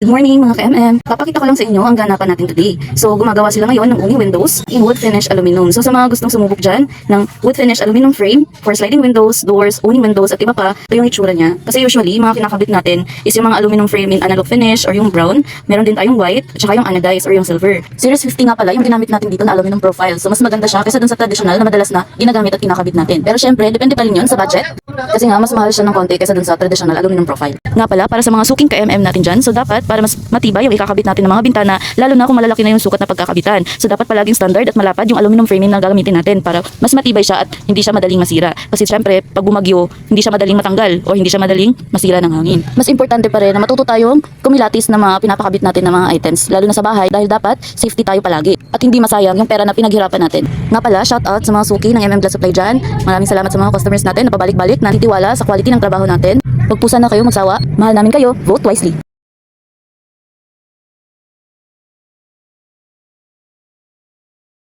Good morning mga ka-MM. Papakita ko lang sa inyo ang ganapan natin today. So gumagawa sila ngayon ng uni windows in wood finish aluminum. So sa mga gustong sumubok dyan ng wood finish aluminum frame for sliding windows, doors, uni windows at iba pa, ito yung itsura niya. Kasi usually mga kinakabit natin is yung mga aluminum frame in analog finish or yung brown. Meron din tayong white at saka yung anodized or yung silver. Series 50 nga pala yung ginamit natin dito na aluminum profile. So mas maganda siya kaysa dun sa traditional na madalas na ginagamit at kinakabit natin. Pero syempre depende pa rin yun sa budget. Kasi nga mas mahal siya ng konti kaysa dun sa traditional aluminum profile. Nga pala para sa mga suking ka-MM natin dyan, so dapat para mas matibay yung ikakabit natin ng mga bintana, lalo na kung malalaki na yung sukat na pagkakabitan. So dapat palaging standard at malapad yung aluminum framing na gagamitin natin para mas matibay siya at hindi siya madaling masira. Kasi syempre, pag bumagyo, hindi siya madaling matanggal o hindi siya madaling masira ng hangin. Mas importante pa rin na matuto tayong kumilatis na mga pinapakabit natin na mga items, lalo na sa bahay dahil dapat safety tayo palagi at hindi masayang yung pera na pinaghirapan natin. Nga pala, shout out sa mga suki ng MM Glass Supply dyan. Maraming salamat sa mga customers natin na pabalik-balik, nanitiwala sa quality ng trabaho natin. Huwag po sana kayo magsawa. Mahal namin kayo. Vote wisely.